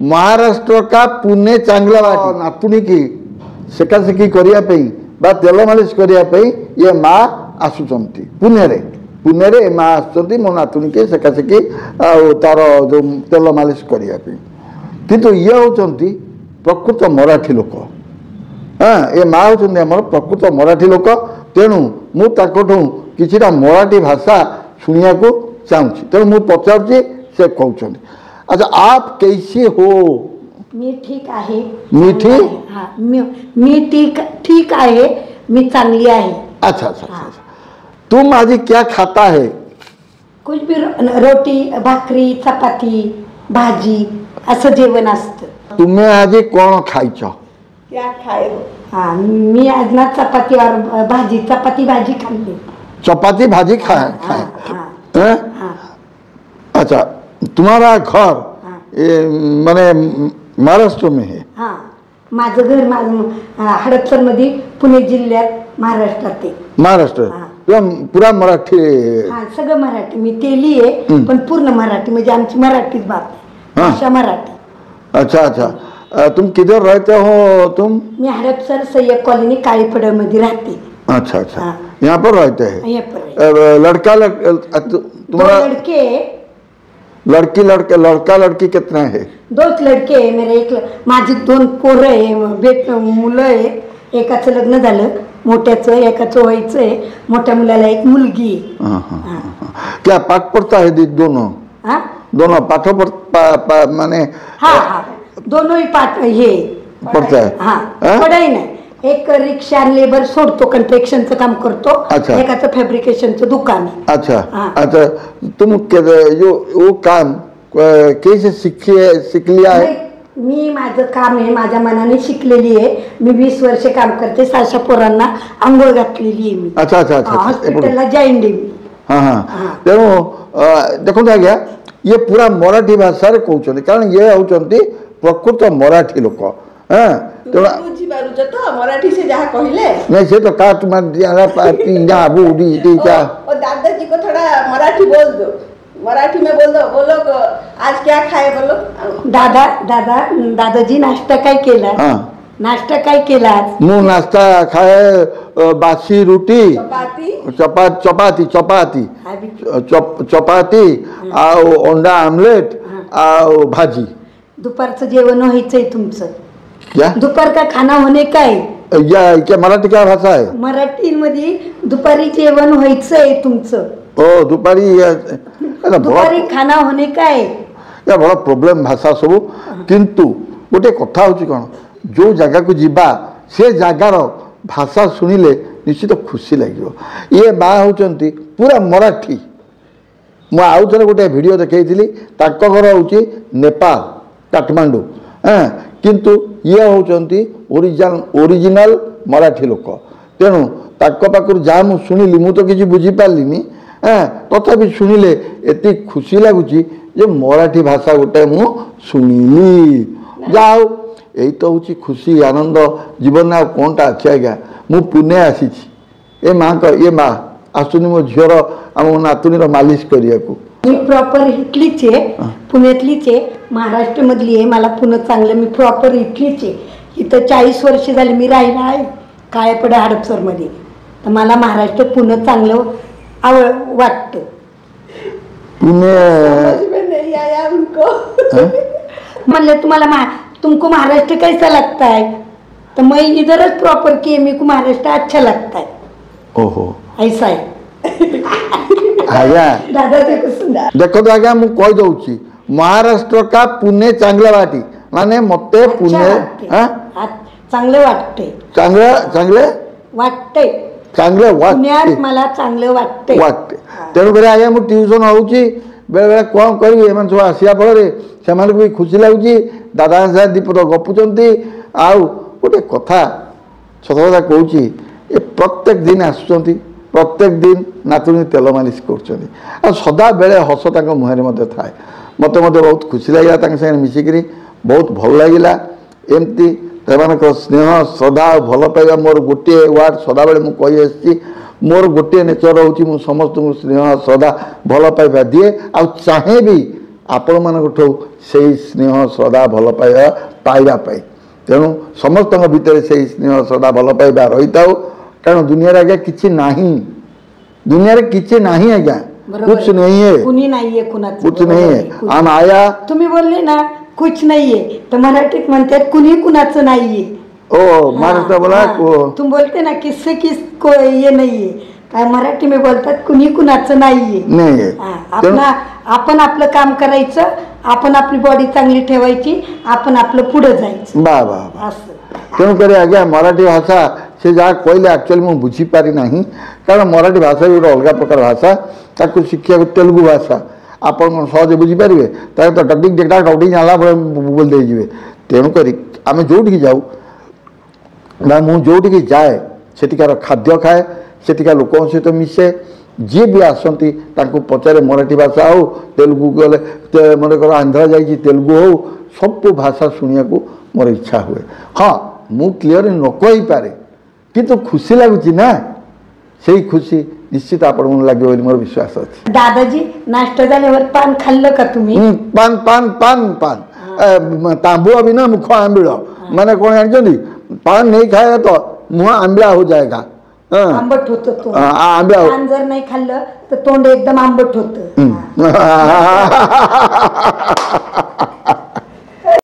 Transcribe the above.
महाराष्ट्र का पुणे चांगला नातुणी की सेकासेकी करने तेल मालिश करने ये माँ आसुंच पुणे पुणे माँ आसुँच मो नातुणी के सेकासेकी तार जो तेल मालिश करने किंतु ये होती प्रकृत मराठी लोक। हाँ ये माँ होती आम प्रकृत मराठी लोक तेणु मुझू किसी मराठी भाषा शुणा चाहूँगी तेणु मुझे पचारुची से कहते। अच्छा आप कैसे हो? मी ठीक आहे। मी ठीक? हाँ मी ठीक आहे, मी चांगली आहे। अच्छा अच्छा अच्छा। तुम आज क्या खाता है? कुछ भी रोटी भाकरी चपाती भाजी असं जेवण असतं। तुम्हें आज कौन खाइच? क्या खाए? हाँ मी आज ना चपाती और भाजी चपाती भाजी खाल्ली। चपाती भाजी खाए खाए। अच्छा तुम्हारा घर माने महाराष्ट्र में है? हाँ माझं घर हडपसर मध्ये पुणे जिल्ह्यात महाराष्ट्रात आहे। महाराष्ट्र पूरा मराठी? हाँ सगळं मराठी। मी तेली आहे पण पूर्ण मराठी म्हणजे आमची मराठीच बात आहे, भाषा मराठी। अच्छा अच्छा। तुम किधर रहते हो तुम? मी हडपसर सय्यद कॉलोनी काळीपडळ मध्ये राहते। अच्छा अच्छा यहाँ पर रहते हैं? यहाँ पर लड़का तुम्हारा लड़के लड़की लड़का लड़की कितना है? दो लड़के आहे मेरे। एक माझी दोन पोरं आहे मुलं आहेत। एकाचं लग्न झालं मोठ्याचं, एकाचं व्हायचं आहे। मोठ्या मुलाला एक मुलगी आहे। क्या पाठ पढ़ता है दोनों? हाँ दोनों पाठ माने? हाँ हाँ दोनों ही पाठ हे पढ़ता है। हाँ पढ़ाई नाही। एक रिक्षा लेबर सोडतो कंस्ट्रक्शनचं काम करतो। अच्छा। एकाचं फॅब्रिकेशनचं दुकान आहे। अच्छा हाँ। अच्छा तुम जो वो काम कैसे सीख लिया है? मी माझं काम आहे माझ्या मनाने शिकलेली आहे। मी 20 वर्ष काम करते। साशा पोरांना आंघोळ घातलेली आहे मी। अच्छा अच्छा अच्छा हॉस्पिटलला जॉइन डे मी। हाँ हाँ तेणु देखो आज्ञा ये पूरा मराठी भाषा कहते कारण ये होती प्रकृत मराठी लोक। हाँ मराठी से जहाँ कहले नहीं से तो काट दादाजी को थोड़ा मराठी बोल दो, मराठी में बोल दो। बोलो आज क्या खाए बोलो। दादाजी नाश्ता काय केला? हाँ नाश्ता काय केला आज? मु नाश्ता खाए बासी रोटी चपाती चपाती चपाती आओ अंडा आमलेट आओ भाजी। दुपारचं जेवण व्हायचंय तुमचं? क्या दुपार का खाना होणे काय? या क्या मराठी क्या भाषा है? मराठी मध्ये दुपारी जेवण व्हायचंय तुमचं? ओ दुपारी दुपारी खाना होणे काय? या बड़ा प्रॉब्लम भाषा सब किंतु गोटे कथा होची कौन जो जगह को जीवा से जगार भाषा शुणिले निश्चित खुशी लगे। ये बा होचंती पूरा मराठी। मु आउ थे गोटे वीडियो देखी घर हूँ नेपाल काठमांडू। हाँ किंतु ये होचंती ओरिजिनल मराठी लोक तेणु पाखर जहाँ मुझे शुणिली मु तो किसी बुझीपारे। हाँ तथापि शुणिले एति खुशी लगुच मराठी भाषा गोटे मु शुणिली जाओ यही तो हूँ खुशी आनंद जीवन आ कौनटा अच्छे आज्ञा। मु पुणे आसी ये माँ आसुनी मो झीर आम नातुणी मालिश करने को। मी प्रॉपर इथलीच आहे, पुण्यातलीच आहे, महाराष्ट्र मधली आहे। मला पुणे चांगलं मी प्रॉपर इथलीच आहे। इथं 40 वर्ष झाली मी राहिला आहे काळेपडा हडपसर मध्ये। तर मला महाराष्ट्र पुणे चांगलं वाटतं। पुणे समझ में नहीं आया उनको। म्हणले तुम्हाला तुमको महाराष्ट्र कैसा लगता है? तो मैं इधर प्रॉपर किए मेरे को महाराष्ट्र अच्छा लगता है। ओहो ऐसा है। आज्ञा दादा देखो तो आज्ञा मुझे कही दौची महाराष्ट्र का पुणे चांगला वाटी माने मते पुणे चांगलं वाटते पुण्यात मला चांगलं वाटते तेणुक आज्ञा मुझे ट्यूशन होची बेले बेले कौन करी एम सब आसिया फल से भी खुशी लगुच दादा साथ दीपद गपुंट आउ गोटे कथा सत कथा कहूँ ये प्रत्येक दिन आसुँच प्रत्येक दिन नातुणी तेल मालिश कर सदा बेले हस मुहर थाए मत बहुत खुशी लगे मिसिकी बहुत भल लगे एमती स्नेह श्रद्धा भल पाइबा मोर गोटे वार्ड सदा बेले मुझे मोर गोटे नेचर हूँ समस्त स्नेह श्रद्धा भल पाइबा दिए आ चाहे भी आपण मानठू से स्नेह श्रद्धा भल पाइबा पाइबापी तेणु समस्त भितर से स्नेह श्रद्धा भल पाइबा रही था कारण दुनिया आज्ञा किसी ना दुनिया किसी ना आज्ञा कुछ नहीं है कुछ नहीं है हम आया तुम्ही बोलले ना कुछ नाहीये तर मराठीत म्हणतात कुणी कुणाचं नाहीये ओ महाराष्ट्र बोला तुम बोलते ना किससे किस को ये नाहीये काय मराठी में बोलतात कुणी कुणाचं नाहीये नाही आपण आपलं काम करायचं आपण आपली बॉडी चांगली ठेवायची आपण आपलं पुढे जायचं बा बा तेणुक आज्ञा मराठी भाषा से जहाँ कहले एक्चुअली मुझे बुझीपारि ना कारण मराठी भाषा गोटे अलग प्रकार भाषा ताकू शिक्षा तेलुगु भाषा आप सहज बुझीपारे तो टकटिक टेकटा टकटिक जाला बोल दे तेणुक आम जो जाऊ ना मुझे जाए सेठिकार खाद्य खाए सेठिका लोक सहित मिसे जी भी आसती पचारे मराठी भाषा हो तेलुगु गले मनकर आंध्र जाइए तेलुगु हो सब भाषा शुणा को मोर इच्छा हुए हाँ मु क्लीयर न कही पारे किंतु खुशी लगुच ना से खुशी निश्चित आपण लगे मोर विश्वास अच्छे दादाजी नाश्ता झाल्यावर पान खाल्लं का तुम्ही पान पान पान पान तांबुआ बिना मुख आंबिल माने कौन जानते पान नहीं खाएगा तो मुँह आंबला हो जाएगा आंबट होत आंबला पान जर नाही खाल्लं तर तोंड एकदम आंबट होत